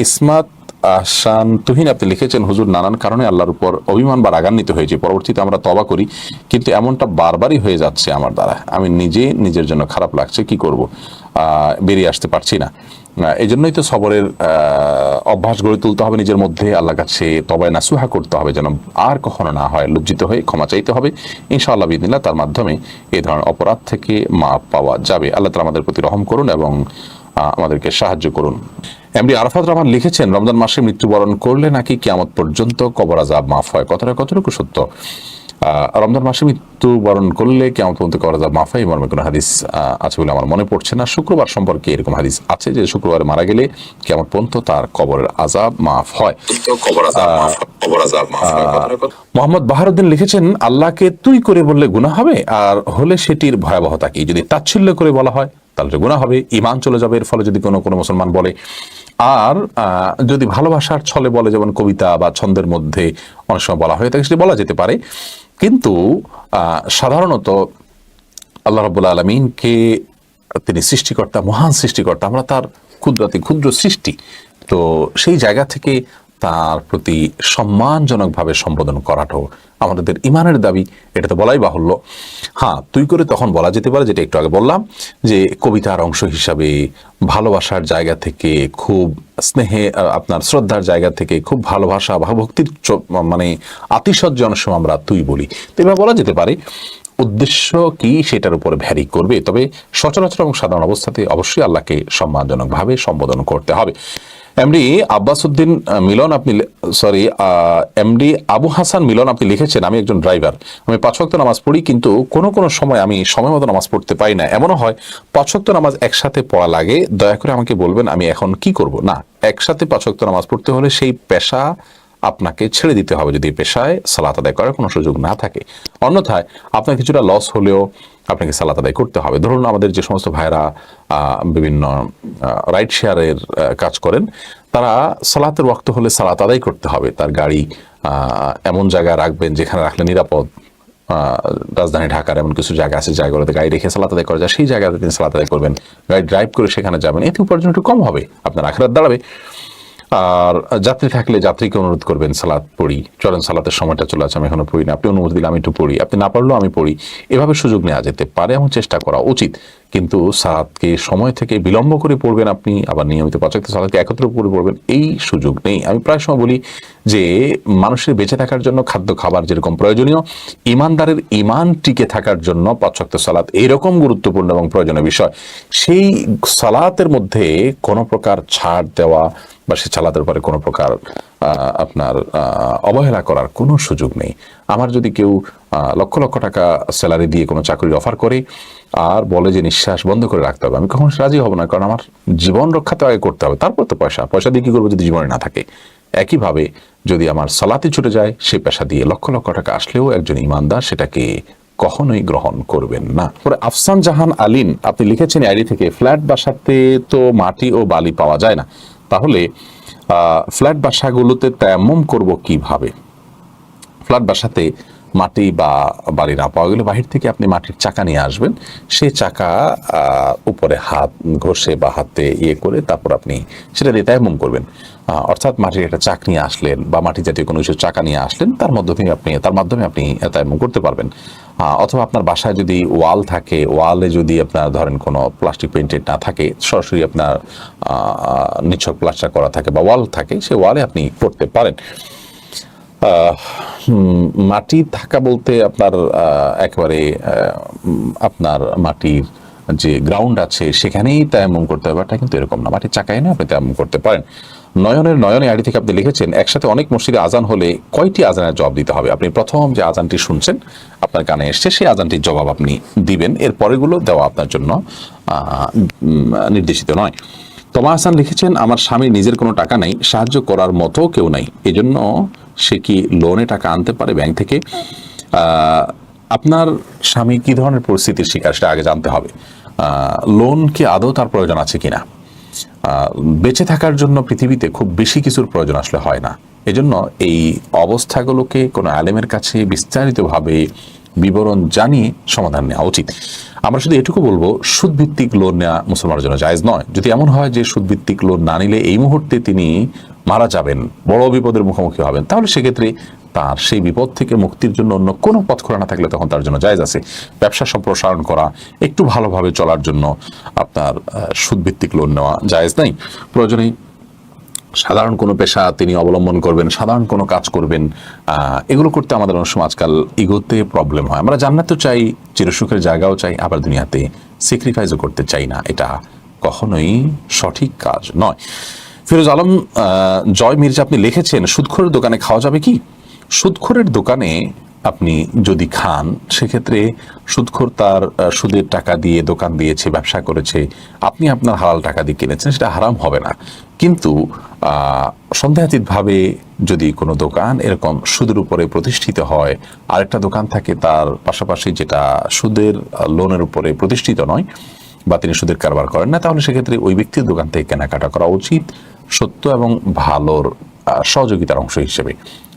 ইসমাত আহসান তুহিন আপনি লিখেছেন, হুজুর নানান কারণে আল্লাহর উপর অভিমান বা রাগান্বিত হয়েছে, পরবর্তীতে আমরা তওবা করি, কিন্তু এমনটা বারবারই হয়ে যাচ্ছে আমার দ্বারা, আমি নিজের জন্য খারাপ লাগছে, কি করব, বেরিয়ে আসতে পারছি না। এই জন্যই তো সবরের অভ্যাস গড়ে তুলতে হবে নিজের মধ্যে, আল্লাহর কাছে তওবায়ে নাসুহা করতে হবে যেন আর কখনো না হয়, লজ্জিত হয়ে ক্ষমা চাইতে হবে। ইনশাআল্লাহ বিদিনিল্লাহ তার মাধ্যমে এই ধরনের অপরাধ থেকে মাপ পাওয়া যাবে। আল্লাহ তাআলা আমাদের প্রতি রহম করুন এবং আমাদেরকে সাহায্য করুন। এমডি আরাফাত রহমান লিখেছেন, রমজান মাসে মৃত্যুবরণ করলে নাকি কিয়ামত পর্যন্ত কবর আযাব মাফ হয়, কথাটা কতটুকু সত্য? রমজান মাসে মৃত্যুবরণ করলে কিয়ামত পর্যন্ত কবর আযাব মাফ হয়, মর্মে কোনো হাদিস আছে বলে আমার মনে পড়ছে না। শুক্রবার সম্পর্কে এরকম হাদিস আছে যে শুক্রবারে মারা গেলে কিয়ামত পর্যন্ত তার কবরের আযাব মাফ হয়। মোহাম্মদ বাহারুদ্দিন লিখেছেন, আল্লাহকে তুই করে বললে গুনাহ হবে, আর হলে সেটির ভয়াবহতা কি? যদি তাচ্ছিল্য করে বলা হয় তাহলে তো গুনাহ হবে, ঈমান চলে যাবে এর ফলে, যদি কোনো মুসলমান বলে। আর যদি ভালোবাসার ছলে বলে, যেমন কবিতা বা ছন্দের মধ্যে অনেক সময় বলা হয়ে থাকে, সেটি বলা যেতে পারে। কিন্তু সাধারণত আল্লাহ রাব্বুল আলামিনকে, তিনি সৃষ্টিকর্তা, মহান সৃষ্টিকর্তা, আমরা তার ক্ষুদ্র সৃষ্টি, তো সেই জায়গা থেকে তার প্রতি সম্মানজনকভাবে সম্বোধন করাটাও আমাদের ইমানের দাবি, এটা তো বলাই বাহুল্য। হ্যাঁ, তুই করে তখন বলা যেতে পারে, যেটা একটু আগে বললাম, যে কবিতার অংশ হিসাবে, ভালোবাসার জায়গা থেকে, খুব স্নেহে, আপনার শ্রদ্ধার জায়গা থেকে, খুব ভালোবাসা ভাবভক্তির মানে আতিশয্য অনেক সময় আমরা তুই বলি, তো এবার বলা যেতে পারে। উদ্দেশ্য কি সেটার উপর ভ্যারি করবে, তবে সচরাচর এবং সাধারণ অবস্থাতে অবশ্যই আল্লাহকে সম্মানজনকভাবে সম্বোধন করতে হবে। এমডি আব্বাসউদ্দিন মিলন আপনি এমডি আবু হাসান মিলন আপনি লিখেছেন, আমি একজন ড্রাইভার, আমি 5 ওয়াক্ত নামাজ পড়ি, কিন্তু কোনো সময় আমি সময় মতো নামাজ পড়তে পারি না। এমনও হয় 5 ওয়াক্ত নামাজ একসাথে পড়া লাগে, দয়া করে আমাকে বলবেন আমি এখন কি করব? না, একসাথে 5 ওয়াক্ত নামাজ পড়তে হলে সেই পেশা আপনাকে ছেড়ে দিতে হবে, যদি পেশায় সালাত আদায় করার কোনো সুযোগ না থাকে। অন্যথায় আপনার কিছুটা লস হলেও আপনাকে সালাত আদায় করতে হবে। ধরুন আমাদের যে সমস্ত ভাইরা বিভিন্ন রাইড শেয়ারের কাজ করেন, তারা সালাতের ওয়াক্ত হলে সালাত আদায় করতে হবে। তার গাড়ি এমন জায়গায় রাখবেন যেখানে রাখলে নিরাপদ। রাজধানী ঢাকার এমন কিছু জায়গা আছে, জায়গাগুলোতে গাড়ি রেখে সালাত আদায় করা যায়, সেই জায়গাতে তিনি সালাত আদায় করবেন, গাড়ি ড্রাইভ করে সেখানে যাবেন, এতে উপার্জন একটু কম হবে, আপনার আখিরাত দাঁড়াবে। আর যাত্রী থাকলে যাত্রীকে অনুরোধ করবেন, সালাত পড়ি, চলেন সালাতের সময়টা চলে আছে, আমি এখনো পড়ি না, আপনি অনুমতি দিলে আমি একটু পড়ি, আপনি না পারলেও আমি পড়ি, এভাবে সুযোগ নেওয়া যেতে পারে এবং চেষ্টা করা উচিত। কিন্তু সালাতকে সময় থেকে বিলম্ব করে পড়বেন আপনি, আবার নিয়মিত 5 ওয়াক্ত সালাতকে একত্র করে পড়বেন, এই সুযোগ নেই। আমি প্রায় সময় বলি যে মানুষের বেঁচে থাকার জন্য খাদ্য খাবার যেরকম প্রয়োজনীয়, ইমানদারের ইমান টিকে থাকার জন্য 5 ওয়াক্ত সালাত এইরকম গুরুত্বপূর্ণ এবং প্রয়োজনীয় বিষয়, সেই সালাতের মধ্যে কোনো প্রকার ছাড় দেওয়া বা সে সালাতের পরে কোনো প্রকার আপনার অবহেলা করার কোনো সুযোগ নেই। আমার যদি কেউ লক্ষ লক্ষ টাকা স্যালারি দিয়ে কোনো চাকরির অফার করে আর বলে যে নিঃশ্বাস বন্ধ করে রাখতে হবে, আমি কখনো রাজি হব না, কারণ আমার জীবন রক্ষা তো আগে করতে হবে, তারপর তো পয়সা দিয়ে কি করবো যদি জীবনে না থাকে। একইভাবে যদি আমার সালাতে ছুটে যায়, সে পেশা দিয়ে লক্ষ লক্ষ টাকা আসলেও একজন ইমানদার সেটাকে কখনোই গ্রহণ করবেন না। পরে আফসান জাহান আলিন আপনি লিখেছেন আইডি থেকে, ফ্ল্যাট বাসাতে তো মাটি ও বালি পাওয়া যায় না, তাহলে ফ্ল্যাট বাসাগুলোতে তায়াম্মুম করব কিভাবে? ফ্ল্যাট বাসাতে মাটি বা বাড়ি না পাওয়া গেলে বাহির থেকে আপনি মাটির চাকা নিয়ে আসবেন, সেই চাকা উপরে হাত ঘষে বা হাতে করে তারপর আপনি সেটা দিয়ে তায়াম্মুম করবেন। অর্থাৎ মাটির একটা চাক নিয়ে আসলেন বা মাটি জাতীয় কোনো কিছু চাকা নিয়ে আসলেন, তার মাধ্যমে আপনি তায়াম্মুম করতে পারবেন। অথবা আপনার বাসায় যদি ওয়াল থাকে, ওয়ালে যদি আপনার ধরেন কোনো প্লাস্টিক পেইন্টেড না থাকে, সরাসরি আপনার নিছক প্লাস্টার করা থাকে বা ওয়াল থাকে, সেই ওয়ালে আপনি করতে পারেন। মাটি থাকা বলতে আপনার একেবারে আপনার মাটির যে গ্রাউন্ড আছে সেখানেই তায়াম্মুম করতে হবে, এটা কিন্তু এরকম না, মাটির চাকা এনে আপনি তায়াম্মুম করতে পারেন। নয়নে আইডি থেকে আপনি লিখেছেন, একসাথে অনেক মসজিদে আজান হলে কয়টি আজানের জবাব দিতে হবে? আপনি প্রথম যে আজানটি শুনছেন আপনার কানে এসছে, সেই আজানটির জবাব আপনি দিবেন, এর পরেগুলো দেওয়া আপনার জন্য নির্দেশিত নয়। তোমা হাসান লিখেছেন, আমার স্বামীর নিজের কোনো টাকা নাই, সাহায্য করার মতো কেউ নাই, এজন্য সে কি লোনে টাকা আনতে পারে ব্যাংক থেকে? আপনার স্বামী কি ধরনের পরিস্থিতির শিকার সেটা আগে জানতে হবে। লোন কি আদৌ তার প্রয়োজন আছে কিনা? বেঁচে থাকার জন্য পৃথিবীতে খুব বেশি কিছুর প্রয়োজন আসলে হয় না, এজন্য এই অবস্থাগুলোকে কোনো আলেমের কাছে বিস্তারিতভাবে বিবরণ জানিয়ে সমাধান নেওয়া উচিত। আমরা শুধু এটুকু বলবো, সুদভিত্তিক লোন নেওয়া মুসলমানের জন্য জায়েজ নয়। যদি এমন হয় যে সুদভিত্তিক লোন না নিলে এই মুহূর্তে তিনি মারা যাবেন, বড় বিপদের মুখোমুখি হবেন, তাহলে সেক্ষেত্রে তার সেই বিপদ থেকে মুক্তির জন্য অন্য কোনো পথ খোলা না থাকলে তখন তার জন্য জায়েজ আছে। ব্যবসা সম্প্রসারণ করা, একটু ভালোভাবে চলার জন্য আপনার সুদভিত্তিক লোন নেওয়া জায়েজ নাই। প্রয়োজনে সাধারণ কোনো পেশা তিনি অবলম্বন করবেন, সাধারণ কোনো কাজ করবেন। এগুলো করতে আমাদের অনেক সময় আজকাল ইগোতে প্রবলেম হয়। আমরা জান্নাতও চাই, চিরসুখের জায়গাও চাই, আবার দুনিয়াতে স্যাক্রিফাইসও করতে চাই না। এটা কখনোই সঠিক কাজ নয়। ফিরোজ আলম জয় মির্জা আপনি লিখেছেন, সুদখোরের দোকানে খাওয়া যাবে কি? সুদখোরের দোকানে আপনি যদি খান, সেক্ষেত্রে সুদখোর তার সুদের টাকা দিয়ে দোকান দিয়েছে, ব্যবসা করেছে, আপনি আপনার হালাল টাকা দিয়ে কিনেছেন, সেটা হারাম হবে না। কিন্তু সন্দেহাতীতভাবে যদি কোনো দোকান এরকম সুদের উপরে প্রতিষ্ঠিত হয়, আরেকটা দোকান থাকে তার পাশাপাশি যেটা সুদের লোনের উপরে প্রতিষ্ঠিত নয়, বা তিনি সুদের কারবার করেন না, তাহলে সেক্ষেত্রে ওই ব্যক্তির দোকান থেকে কেনাকাটা করা উচিত সত্য এবং ভালোর সহযোগিতার অংশ হিসেবে,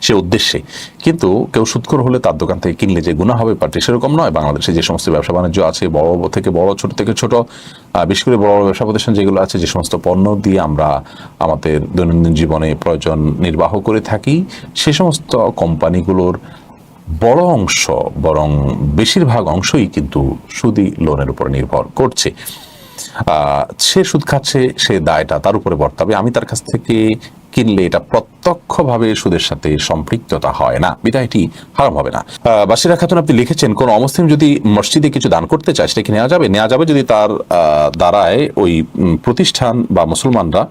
সে উদ্দেশ্যে। কিন্তু কেউ সুদখোর হলে তার দোকান থেকে কিনলে যে গুনাহ হবে পারছে সেরকম নয়। বাংলাদেশে যে সমস্ত ব্যবসা বাণিজ্য আছে, বড় থেকে বড়, ছোট থেকে ছোট, বিশেষ করে বড় ব্যবসা প্রতিষ্ঠান যেগুলো আছে, যে সমস্ত পণ্য দিয়ে আমরা আমাদের দৈনন্দিন জীবনে প্রয়োজন নির্বাহ করে থাকি, সে সমস্ত কোম্পানিগুলোর বড় অংশ, বরং বেশিরভাগ অংশই কিন্তু সুদি লোনের উপর নির্ভর করছে। সে সুদ খাচ্ছে, সে দায়টা তার উপরে বর্তাবে। আমি তার কাছ থেকে কিনলে এটা প্রত্যক্ষভাবে সুদের সাথে সম্পৃক্ততা হয় না, বিধায় এটি হারাম হবে না। বাসিরা খাতুন আপনি লিখেছেন, কোন অমুসলিম যদি মসজিদে কিছু দান করতে চায়, সেটা কি নেওয়া যাবে? নেওয়া যাবে যদি তার দ্বারায় ওই প্রতিষ্ঠান বা মুসলমানরা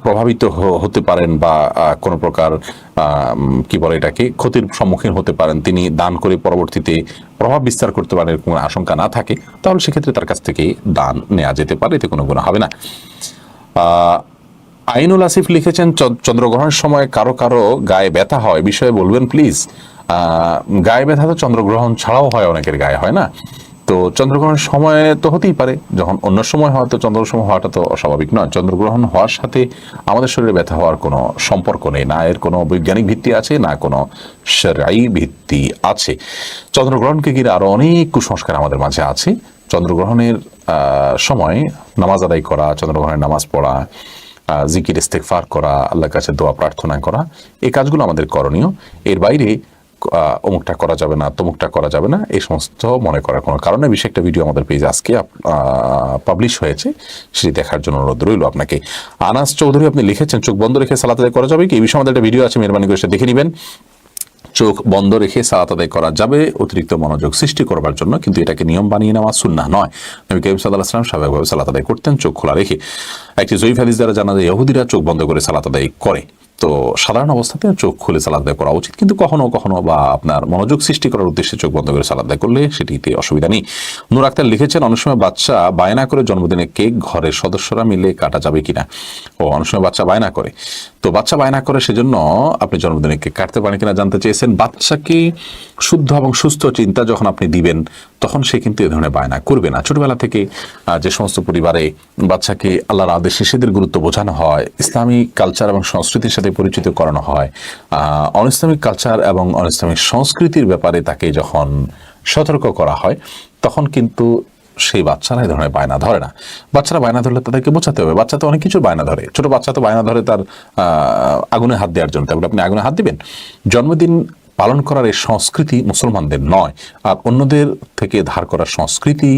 প্রভাবিত হতে পারেন, বা কোনো প্রকার কি বলে এটাকে, ক্ষতির সম্মুখীন হতে পারেন, তিনি দান করে পরবর্তীতে প্রভাব বিস্তার করতে পারেন, কোনো আশঙ্কা না থাকে, তাহলে সেক্ষেত্রে তার কাছ থেকে দান নেওয়া যেতে পারে, এতে কোনো গুনাহ হবে না। আইনুল আসিফ লিখেছেন, চন্দ্রগ্রহণের সময় কারো কারো গায়ে ব্যথা হয়, বিষয়ে বলবেন প্লিজ। গায়ে ব্যথা তো চন্দ্রগ্রহণ ছাড়াও হয়, অনেকের গায়ে হয় না। তো চন্দ্রগ্রহণের সময় তো হতেই পারে, যখন অন্য সময় হয় তো চন্দ্র সময় হওয়াটা তো অস্বাভাবিক নয়। চন্দ্রগ্রহণ হওয়ার সাথে আমাদের শরীরে ব্যথা হওয়ার কোনো সম্পর্ক নেই, না এর কোনো বৈজ্ঞানিক ভিত্তি আছে, না কোনো শরঈ ভিত্তি আছে। চন্দ্রগ্রহণকে ঘিরে আরো অনেক কুসংস্কার আমাদের মাঝে আছে। চন্দ্রগ্রহণের সময় নামাজ আদায় করা, চন্দ্রগ্রহণের নামাজ পড়া, জিকির ইস্তেগফার করা, আল্লাহর কাছে দোয়া প্রার্থনা করা, এই কাজগুলো আমাদের করণীয়। এর বাইরে অমুকটা করা যাবে না, তমুকটা করা যাবে না, এই সমস্ত মনে করার কোনো কারণে। বিশেষ একটা ভিডিও আমাদের পেজে আজকে পাবলিশ হয়েছে, সেটি দেখার জন্য অনুরোধ রইল আপনাকে। আনাস চৌধুরী আপনি লিখেছেন, চোখ বন্ধ রেখে সালাত আদায় করা যাবে কি? এই বিষয়ে আমাদের একটা ভিডিও আছে, মেহরবানি করে সেটা দেখে নেবেন। চোখ বন্ধ রেখে সালাত আদায় করা যাবে অতিরিক্ত মনোযোগ সৃষ্টি করবার জন্য, কিন্তু এটাকে নিয়ম বানিয়ে নেওয়া সুন্নাহ নয়। নবী করিম সাল্লাল্লাহু আলাইহি ওয়াসাল্লাম স্বাভাবিকভাবে সালাত আদায় করতেন চোখ খোলা রেখে। একটি জয়ীফ হাদিস দ্বারা জানা যায় ইহুদিরা চোখ বন্ধ করে সালাত আদায় করে। তো সাধারণ অবস্থাতে চোখ খুলে সালাত আদায় করা উচিত, কিন্তু কখনো কখনো বা আপনার মনোযোগ সৃষ্টি করার উদ্দেশ্যে চোখ বন্ধ করে সালাত আদায় করলে সেটিতে অসুবিধা নেই। নূর আক্তার লিখেছেন, অনেক সময় বাচ্চা বায়না করে জন্মদিনে কেক ঘরের সদস্যরা মিলে কাটা যাবে কিনা? অনেক সময় বাচ্চা বায়না করে, তো বাচ্চা বায়না করে সেজন্য আপনি জন্মদিনে কেক কাটতে পারেন কিনা জানতে চেয়েছেন। বাচ্চাকে শুদ্ধ এবং সুস্থ চিন্তা যখন আপনি দিবেন, তখন সে কিন্তু এ ধরনের বায়না করবে না। ছোটবেলা থেকে যে সমস্ত পরিবারে বাচ্চাকে আল্লাহর আদেশ নিষেধের গুরুত্ব বোঝানো হয়, ইসলামিক কালচার এবং সংস্কৃতির সাথে পরিচিত করানো হয়, অনইসলামিক কালচার এবং অনইসলামিক সংস্কৃতির ব্যাপারে তাকে যখন সতর্ক করা হয়, তখন কিন্তু সেই বাচ্চারা এই ধরনের বায়না ধরে না। বাচ্চারা বায়না ধরলে তাদেরকে বোঝাতে হবে। বাচ্চা তো অনেক কিছু বায়না ধরে, ছোট বাচ্চা তো বায়না ধরে তার আগুনে হাত দেওয়ার জন্য, তারপরে আপনি আগুনে হাত দিবেন? জন্মদিন পালন করার এই সংস্কৃতি মুসলমানদের নয়, আর অন্যদের থেকে ধার করার সংস্কৃতি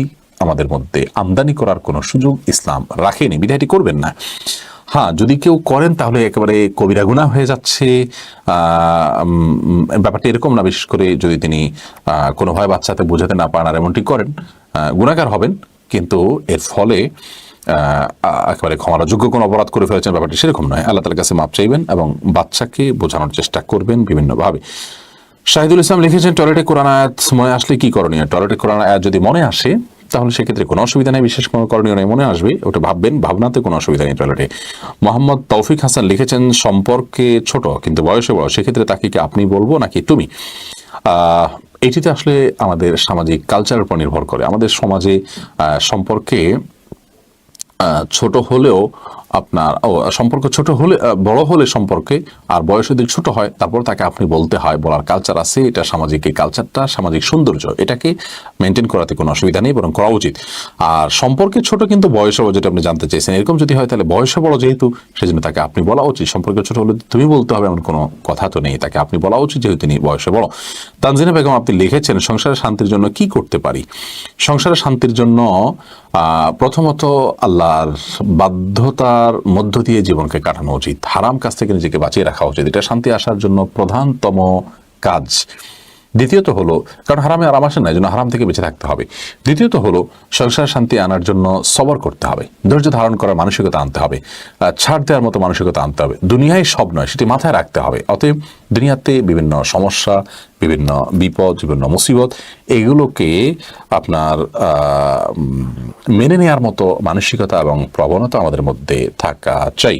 আমাদের মধ্যে আমদানি করার কোনো সুযোগ ইসলাম রাখেনি, বিধায়টি করবেন না। হ্যাঁ, যদি কেউ করেন তাহলে একেবারে কবিরা গুনাহ হয়ে যাচ্ছে। ব্যাপারটা এরকম না, বিশেষ করে যদি তিনি কোনোভাবে বাচ্চাতে বোঝাতে না পারেন আর এমনটি করেন, গুনাহগার হবেন, কিন্তু এর ফলে একেবারে ক্ষমার যোগ্য কোনো অপরাধ করে ফেলেছেন, ব্যাপারটি সেরকম নয়। আল্লাহ তাআলার কাছে মাপ চাইবেন এবং বাচ্চাকে বোঝানোর চেষ্টা করবেন বিভিন্নভাবে। শাহিদুল ইসলাম লিখেছেন, টয়লেটে কোরআন আয়াত মনে আসলে কি করণীয়? টয়লেটে কোরআন আয়াত যদি মনে আসে তাহলে সেক্ষেত্রে কোনো অসুবিধা নেই, বিশেষ কোনো করণীয় নেই। মনে আসবে, ওটা ভাববেন, ভাবনাতে কোনো অসুবিধা নেই টয়লেটে। মোহাম্মদ তৌফিক হাসান লিখেছেন, সম্পর্কে ছোট কিন্তু বয়সে বড়, সেক্ষেত্রে তাকে কি আপনি বলবো নাকি তুমি? এটিতে আসলে আমাদের সামাজিক কালচারের উপর নির্ভর করে। আমাদের সমাজে সম্পর্কে ছোট হলেও আপনার সম্পর্ক ছোট হলে বড় হলে সম্পর্কে আর বয়স যদি ছোট হয় তারপর তাকে আপনি বলতে হয়, বলার কালচার আছে, এটা সামাজিক এই কালচারটা সামাজিক সৌন্দর্য, এটাকে মেনটেন করাতে কোনো অসুবিধা নেই, বরং করা উচিত। আর সম্পর্কে ছোট কিন্তু বয়সে বড়, যেটা আপনি জানতে চেয়েছেন, এরকম যদি হয় তাহলে বয়সে বড় যেহেতু, সেজন্য তাকে আপনি বলা উচিত। সম্পর্কে ছোট হলে তুমি বলতে হবে এমন কোনো কথা তো নেই, তাকে আপনি বলা উচিত যেহেতু তিনি বয়সে বড়। তানজিনা বেগম আপনি লিখেছেন সংসারের শান্তির জন্য কি করতে পারি? সংসারের শান্তির জন্য প্রথমত আল্লাহর বাধ্যতার মধ্য দিয়ে জীবনকে কাটানো উচিত, হারাম কাজ থেকে নিজেকে বাঁচিয়ে রাখা উচিত, এটা শান্তি আসার জন্য প্রধানতম কাজ। দ্বিতীয়ত হলো, কারণ হারামে আরাম আসে না, এই জন্য হারাম থেকে বেঁচে থাকতে হবে। দ্বিতীয়ত হলো সংসার শান্তি আনার জন্য সবর করতে হবে, ধৈর্য ধারণ করার মানসিকতা আনতে হবে, ছাড় দেওয়ার মতো মানসিকতা আনতে হবে। দুনিয়ায় সব নয় সেটি মাথায় রাখতে হবে। অতএব দুনিয়াতে বিভিন্ন সমস্যা, বিভিন্ন বিপদ, বিভিন্ন মুসিবত, এগুলোকে আপনার মেনে নেওয়ার মতো মানসিকতা এবং প্রবণতা আমাদের মধ্যে থাকা চাই।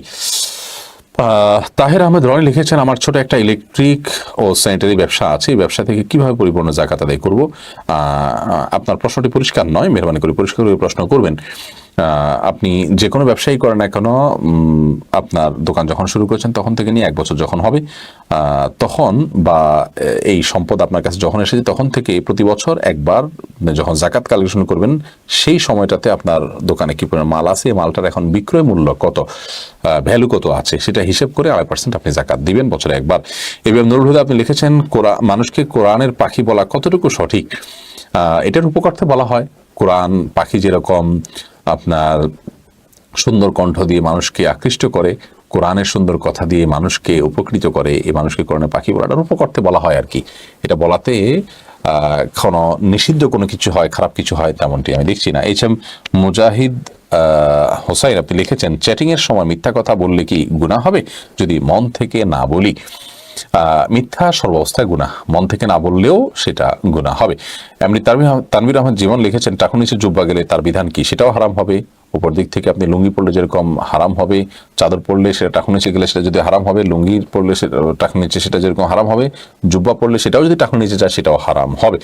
তাহের আহমেদ রনি লিখেছেন, আমার ছোট একটা ইলেকট্রিক ও স্যানিটারি ব্যবসা আছে, এই ব্যবসা থেকে কিভাবে পরিপূর্ণ যাকাত আদায় করব? আপনার প্রশ্নটি পরিষ্কার নয়, মেহরবানি করে পরিষ্কার করে প্রশ্ন করবেন। আপনি যে কোনো ব্যবসায়ী করেন না কেন, আপনার দোকান যখন শুরু করেছেন তখন থেকে নিয়ে 1 বছর যখন হবে তখন, বা এই সম্পদ আপনার কাছে যখন এসেছে তখন থেকে প্রতি বছর একবার যখন যাকাত ক্যালকুলেশন করবেন, সেই সময়টাতে আপনার দোকানে কি পরিমাণ মাল আছে, মালটার এখন বিক্রয় মূল্য কত, ভ্যালু কত আছে, সেটা হিসেব করে 2.5% আপনি যাকাত দিবেন বছরে একবার। এবার নুরুল হুদা আপনি লিখেছেন, মানুষকে কোরআনের পাখি বলা কতটুকু সঠিক? এটার উপকর্থে বলা হয়, কোরআন পাখি যেরকম আপনার সুন্দর কণ্ঠ দিয়ে মানুষকে আকৃষ্ট করে, কোরআনের সুন্দর কথা দিয়ে মানুষকে উপকৃত করে, এই মানুষকে কোরআনের পাখি বলাটার উপকর্থে বলা হয় আর কি। এটা বলাতে কোনো নিষিদ্ধ কোনো কিছু হয়, খারাপ কিছু হয় তেমনটি আমি দেখছি না। এইচএম মুজাহিদ হোসাইন আপনি লিখেছেন, চ্যাটিং এর সময় মিথ্যা কথা বললে কি গুনাহ হবে যদি মন থেকে না বলি? মিথ্যা সর্বাবস্থায় গুনাহ, মন থেকে না বললেও সেটা গুনাহ হবে। এমনি তানভীর আহমদ জীবন লিখেছেন, টাকুর নিচে জুব্বা গেলে তার বিধান কি? সেটাও হারাম হবে। উপর দিক থেকে আপনি লুঙ্গি পরলে যেরকম হারাম হবে, চাদর পরলে সেটা টাকুর নিচে গেলে সেটা যদি হারাম হবে, লুঙ্গি পরলে সেটা টাকুর নিচে সেটা যেরকম হারাম হবে, জুব্বা পরলে সেটাও যদি টাকুর নিচে যায় সেটাও হারাম হবে।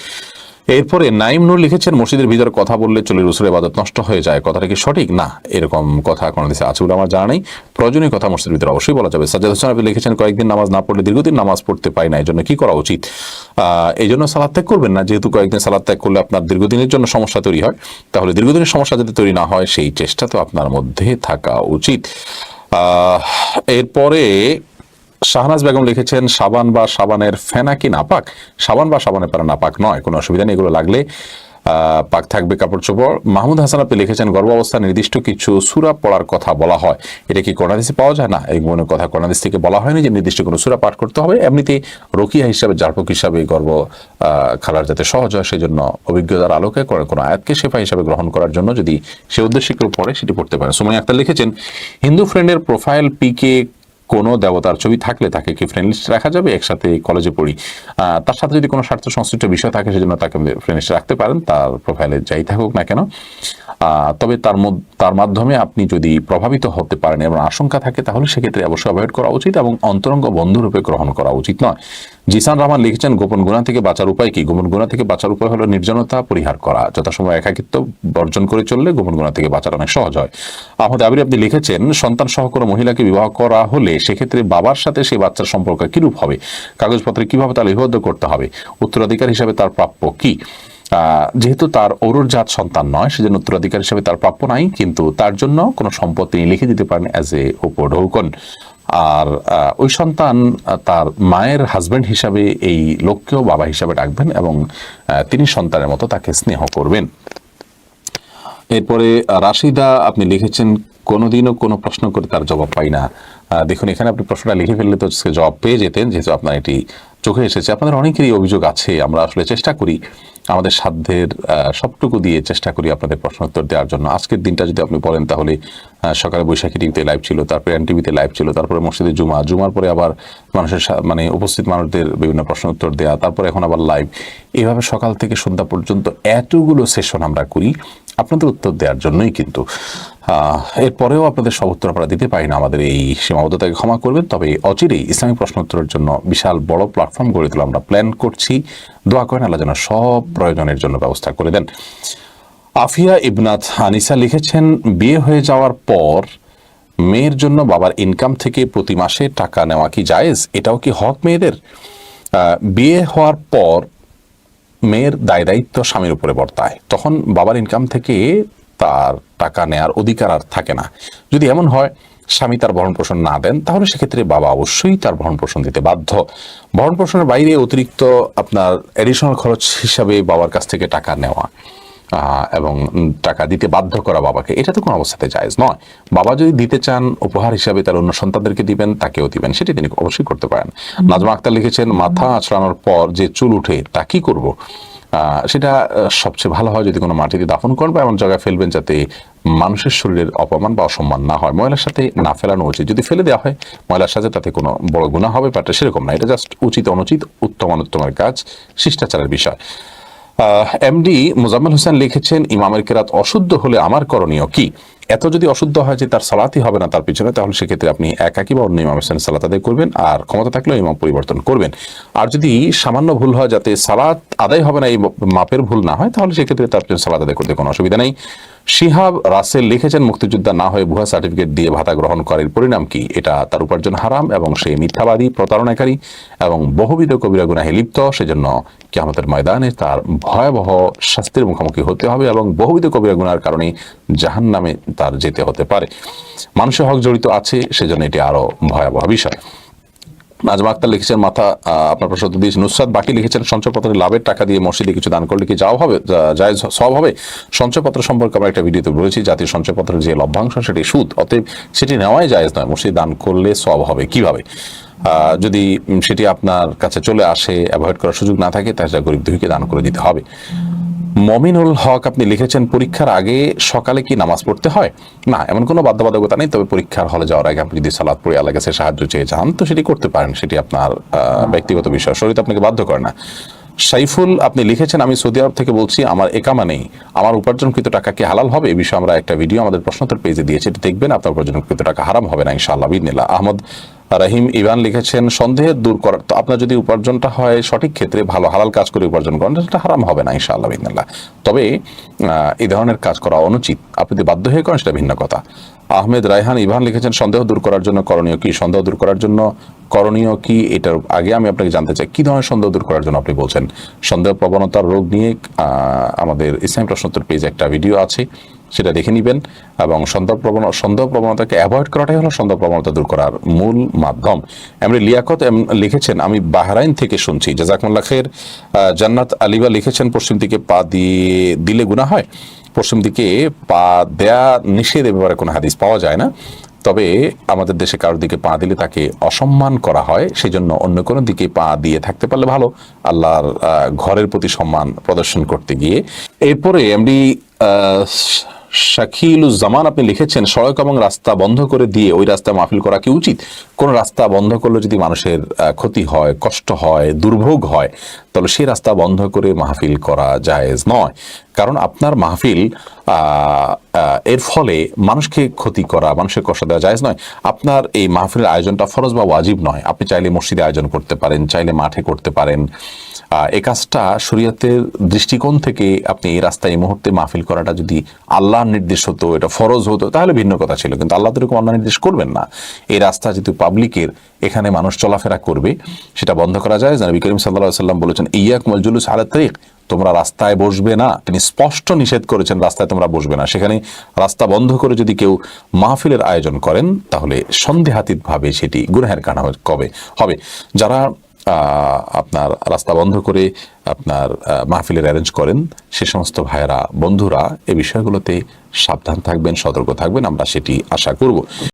এরপরে নাইম নূর লিখেছেন, মসজিদের ভিতরে কথা বললে চলে রসুলের ইবাদত নষ্ট হয়ে যায়, কথাটা কি সঠিক? না, এরকম কথা কোনো দেশে আছে বলে আমার জানা নেই। প্রয়োজনীয় কথা মসজিদের ভিতরে অবশ্যই বলা যাবে। সাজ্জাদ হোসেন আপনি লিখেছেন, কয়েকদিন নামাজ না পড়লে দীর্ঘদিন নামাজ পড়তে পারি না, এই জন্য কি করা উচিত? এই জন্য সালাত ত্যাগ করবেন না, যেহেতু কয়েকদিন সালাত ত্যাগ করলে আপনার দীর্ঘদিনের জন্য সমস্যা তৈরি হয়, তাহলে দীর্ঘদিনের সমস্যা যাতে তৈরি না হয় সেই চেষ্টা তো আপনার মধ্যে থাকা উচিত। এরপরে শাহনাজ বেগম লিখেছেন, সাবান বা সাবানের ফেনা কি নাপাক? সাবান বা সাবানের ফেনা নাপাক নয়, কোনো অসুবিধা নেই, এগুলো লাগলে পাক থাকবে কাপড় চোপড়। মাহমুদ হাসান আপনি লিখেছেন, গর্ভাবস্থায় নির্দিষ্ট কিছু সূরা পড়ার কথা বলা হয়, এটা কি কোরআন হাদিসে পাওয়া যায়? না, এই মনের কথা কোরআন হাদিস থেকে বলা হয়নি যে নির্দিষ্ট কোনো সূরা পাঠ করতে হবে। এমনিতে রকিয়া হিসাবে, জারপক হিসাবে গর্ভ খালার যাতে সহজ হয়, সেই জন্য অভিজ্ঞতার আলোকে কোনো আয়াতকে শেফা হিসাবে গ্রহণ করার জন্য যদি সে উদ্দেশ্যে কেউ পড়ে সেটি পড়তে পারে। সুমাইয়া আক্তার লিখেছেন, হিন্দু ফ্রেন্ডের প্রোফাইল পিকে কোনো দেবতার ছবি থাকলে তাকে কি ফ্রেন্ড লিস্টে রাখা যাবে? একসাথে কলেজে পড়ি, তার সাথে যদি কোনো স্বার্থ সংশ্লিষ্ট বিষয় থাকে সেজন্য তাকে ফ্রেন্ড লিস্টে রাখতে পারেন, তার প্রোফাইলে যাই থাকুক না কেন। তবে তার মাধ্যমে আপনি যদি প্রভাবিত হতে পারেন এবং আশঙ্কা থাকে তাহলে সেক্ষেত্রে অবশ্যই অ্যাভয়েড করা উচিত এবং অন্তরঙ্গ বন্ধুরূপে গ্রহণ করা উচিত নয়। জিসান রহমান লিখেছেন, গোপন গুনাহ থেকে বাঁচার উপায় কি? গোপন গুনাহ থেকে বাঁচার উপায় হলো নির্জনতা পরিহার করা, যথাসময় একাকিত্ব বর্জন করে চললে গোপন গুনাহ থেকে বাঁচার অনেক সহজ হয়। আহমদ আবির আপনি লিখেছেন, সন্তান সহ কোনো মহিলাকে বিবাহ করা হলে সেক্ষেত্রে বাবার সাথে সেই বাচ্চার সম্পর্ক কিরূপ হবে? কাগজপত্রে কিভাবে তার লিপিবদ্ধ করতে হবে? উত্তরাধিকার হিসাবে তার প্রাপ্য কি? যেহেতু তার অরুরজাত সন্তান নয় সেজন্য উত্তরাধিকার হিসেবে তার প্রাপ্য নাই, কিন্তু তার জন্য কোনো সম্পদ তিনি লিখে দিতে পারেন অ্যাজ এ উপঢৌকন। আর ওই সন্তান তার মায়ের হাজব্যান্ড হিসাবে এই লোককেও বাবা হিসাবে ডাকবেন এবং তিনি সন্তানের মতো তাকে স্নেহ করবেন। এরপরে রাশিদা আপনি লিখেছেন, কোনোদিনও কোনো প্রশ্ন করে তার জবাব পাই না। দেখুন, এখানে আপনি প্রশ্নটা লিখে ফেললে তো জবাব পেয়ে যেতেন, যেহেতু আপনার এটি চোখে এসেছে। আপনাদের অনেকেরই অভিযোগ আছে, আমরা আসলে চেষ্টা করি আমাদের সাধ্যের সবটুকু দিয়ে চেষ্টা করি আপনাদের প্রশ্ন উত্তর দেওয়ার জন্য। আজকের দিনটা যদি আপনি বলেন তাহলে সকালে বৈশাখী টিভিতে লাইভ ছিল, তারপরে এনটিভিতে লাইভ ছিল, তারপরে মসজিদে জুমার পরে আবার মানুষের মানে উপস্থিত মানুষদের বিভিন্ন প্রশ্ন উত্তর দেওয়া, তারপরে এখন আবার লাইভ, এইভাবে সকাল থেকে সন্ধ্যা পর্যন্ত এতগুলো সেশন আমরা করি আপনাদের উত্তর দেওয়ার জন্যই। কিন্তু এরপরেও আপনাদের সব উত্তর আমরা দিতে পারি না, আমাদের এই সীমাবদ্ধতাকে ক্ষমা করবেন। তবে অচিরেই ইসলামিক প্রশ্ন উত্তরের জন্য বিশাল বড় প্ল্যাটফর্ম গড়ে তোলা আমরা প্ল্যান করছি। দোয়া করেন আল্লাহ যেন সব প্রয়োজনের জন্য ব্যবস্থা করে দেন। আফিয়া ইবনাথ আনিসা লিখেছেন, বিয়ে হয়ে যাওয়ার পর মেয়ের জন্য বাবার ইনকাম থেকে প্রতি মাসে টাকা নেওয়া কি জায়েজ? এটাও কি হক মেয়েদের? বিয়ে হওয়ার পর মেয়ের দায় দায়িত্ব স্বামীর উপরে বর্তায়, তখন বাবার ইনকাম থেকে তার টাকা নেয়ার অধিকার আর থাকে না। যদি এমন হয় স্বামী তার ভরণ পোষণ না দেন, তাহলে সেক্ষেত্রে বাবা অবশ্যই তার ভরণ পোষণ দিতে বাধ্য। ভরণ পোষণের বাইরে অতিরিক্ত আপনার এডিশনাল খরচ হিসাবে বাবার কাছ থেকে টাকা নেওয়া এবং টাকা দিতে বাধ্য করা বাবাকে, এটা তো কোনো অবস্থাতে জায়েজ নয়। বাবা যদি দিতে চান উপহার হিসাবে তার অন্য সন্তানদেরকে দিবেন, তাকেও দিবেন, সেটি তিনি অবশ্যই করতে পারেন। নাজমা আক্তার লিখেছেন, মাথা আঁচড়ানোর পর যে চুল উঠে তা কি করব? সেটা সবচেয়ে ভালো হয় যদি কোনো মাটিতে দাফন করবে, এমন জায়গায় ফেলবেন যাতে মানুষের শরীরের অপমান বা অসম্মান না হয়। ময়লার সাথে না ফেলানো উচিত। যদি ফেলে দেওয়া হয় ময়লার সাথে, তাতে কোনো বড় গুনাহ হবে বাট সেরকম না। এটা জাস্ট উচিত অনুচিত, উত্তম অনুত্তমের কাজ, শিষ্টাচারের বিষয়। এমডি মুজাম্মেল হোসেন লিখেছেন, ইমামের কেরাত অশুদ্ধ হলে আমার করণীয় কি? এত যদি অশুদ্ধ হয় যে তার সালাতই হবে না তার পিছনে, তাহলে সেক্ষেত্রে আপনি একাকী বা অন্য ইমামের সাথে সালাত আদায় করবেন, আর ক্ষমতা থাকলেও ইমাম পরিবর্তন করবেন। আর যদি সামান্য ভুল হয় যাতে সালাত আদায় হবে না, এই মাপের ভুল না হয়, তাহলে সেক্ষেত্রে তার পিছনে সালাত আদায় করতে কোনো অসুবিধা নেই। শিহাব রাসেল লিখেছেন, মুক্তিযোদ্ধা না হয়ে ভুয়া সার্টিফিকেট দিয়ে ভাতা গ্রহণ করার পরিণাম কি? এটা তার উপার্জন হারাম এবং সে মিথ্যাবাদী, প্রতারণাকারী এবং বহুবিধ কবিরা গুনাহে লিপ্ত। সেজন্য কিয়ামতের ময়দানে তার ভয়াবহ শাস্তির মুখোমুখি হতে হবে এবং বহুবিধ কবিরা গুনার কারণে জাহান্নামে তার যেতে হতে পারে। মানুষের হক জড়িত আছে, সেজন্য এটি আরো ভয়াবহ বিষয়। নাজমা আক্তার লিখেছেন, মাথা আপনার প্রশ্ন দিয়েছে। নুসরাত বাকি লিখেছেন, সঞ্চয়পত্রের লাভের টাকা দিয়ে মসজিদে কিছু দান করলে কি যাওয়া হবে, জায়েজ সওয়াব হবে? সঞ্চয়পত্র সম্পর্কে আমরা একটা ভিডিওতে বলেছি, জাতীয় সঞ্চয়পত্রের যে লভ্যাংশ সেটি সুদ, অতএব সেটি নেওয়াই জায়েজ নয়। মসজিদে দান করলে সওয়াব হবে কিভাবে? যদি সেটি আপনার কাছে চলে আসে, অ্যাভয়েড করার সুযোগ না থাকে, তাহলে গরিব দুঃখীকে দান করে দিতে হবে। মমিনুল হক আপনি লিখেছেন, পরীক্ষার আগে সকালে কি নামাজ পড়তে হয়? না, এমন কোনো বাধ্যবাধকতা নেই, তবে পরীক্ষার হলে যাওয়ার আগে আপনি যদি সালাত পড়ে আল্লাহর কাছে সাহায্য চেয়ে চান তো সেটি করতে পারেন, সেটি আপনার ব্যক্তিগত বিষয়, শরীয়ত আপনাকে বাধ্য করে না। সাইফুল আপনি লিখেছেন, আমি সৌদি আরব থেকে বলছি, আমার একামা নেই, আমার উপার্জনকৃত টাকা কি হালাল হবে? এই বিষয়ে আমরা একটা ভিডিও আমাদের প্রশ্নোত্তর পেজে দিয়েছি, এটি দেখবেন, আপনার উপার্জনকৃত টাকা হারাম হবে না ইনশাআল্লাহ বিইذনিল্লাহ। আহমদ রাহিম ইভান লিখেছেন, সন্দেহের দূর করার, তো আপনার যদি উপার্জনটা হয় সঠিক ক্ষেত্রে ভালো হালাল কাজ করে উপার্জন করেন, সেটা হারাম হবে না ইনশাআল্লাহ বিইذনিল্লাহ। তবে এই ধরনের কাজ করা অনুচিত, আপনি যদি বাধ্য হয়ে করেন সেটা ভিন্ন কথা। আহমেদ রায়হান ইভান লিখেছেন, সন্দেহ দূর করার জন্য করণীয় কি? সন্দেহ দূর করার জন্য করণীয় কি, এটার আগে আমি আপনাকে জানতে চাই কি ধরনের সন্দেহ দূর করার জন্য আপনি বলছেন। সন্দেহ প্রবণতার রোগ নিয়ে আমাদের ইসলাম প্রশ্নোত্তর পেজে একটা ভিডিও আছে, সেটা দেখে নেবেন। এবং সন্দেহ প্রবণতাকে অ্যাভয়েড করাটাই হলো সন্দেহ প্রবণতা দূর করার মূল মাধ্যম। এমনি লিয়াকত লিখেছেন, আমি বাহরাইন থেকে শুনছি, জাযাকুমুল্লাহ খাইর। জান্নাত আলিবা লিখেছেন, পশ্চিম দিকে পা দিলে গুনাহ হয়? পশ্চিম দিকে পা দেয়া নিষেধ, এ ব্যাপারে কোনো হাদিস পাওয়া যায় না। তবে আমাদের দেশে কারোর দিকে পা দিলে তাকে অসম্মান করা হয়, সেই জন্য অন্য কোনো দিকে পা দিয়ে থাকতে পারলে ভালো, আল্লাহর ঘরের প্রতি সম্মান প্রদর্শন করতে গিয়ে। এরপরে এমডি শাকিলুজ্জামান আপনি লিখেছেন, সড়ক এবং রাস্তা বন্ধ করে দিয়ে ওই রাস্তায় মাহফিল করা কি উচিত? কোন রাস্তা বন্ধ করলে যদি মানুষের ক্ষতি হয়, কষ্ট হয়, দুর্ভোগ হয়, তাহলে সেই রাস্তা বন্ধ করে মাহফিল করা জায়েজ নয়। কারণ আপনার মাহফিল এর ফলে মানুষকে ক্ষতি করা, মানুষের কষ্ট দেওয়া জায়েজ নয়। আপনার এই মাহফিলের আয়োজনটা ফরজ বা ওয়াজিব নয়। আপনি চাইলে মসজিদে আয়োজন করতে পারেন, চাইলে মাঠে করতে পারেন। এই কাজটা শরীয়তের দৃষ্টিকোণ থেকে আপনি এই রাস্তায় এই মুহূর্তে মাহফিল করাটা যদি আল্লাহর নির্দেশ হতো, এটা ফরজ হতো, তাহলে ভিন্ন কথা ছিল। কিন্তু আল্লাহ তো এরকম আল্লাহ নির্দেশ করবেন না। এই রাস্তা যেহেতু পাবলিকের, এখানে মানুষ চলাফেরা করবে, সেটা বন্ধ করা যায় না। নবী করিম সাল্লাল্লাহু আলাইহি ওয়াসাল্লাম বলেছেন, ইয়াকুমুল জুলুস আলা তারিক, তোমরা রাস্তায় বসবে না। তিনি স্পষ্ট নিষেধ করেছেন রাস্তায় তোমরা বসবে না। সেখানে রাস্তা বন্ধ করে যদি কেউ মাহফিলের আয়োজন করেন, তাহলে সন্দেহাতীতভাবে সেটি গুনাহের কারণ হবে। যারা আপনার রাস্তা বন্ধ করে আপনার মাহফিলের অ্যারেঞ্জ করেন, সে সমস্ত ভাইয়েরা, বন্ধুরা, এই বিষয়গুলোতে সাবধান থাকবেন, সতর্ক থাকবেন, আমরা সেটি আশা করব।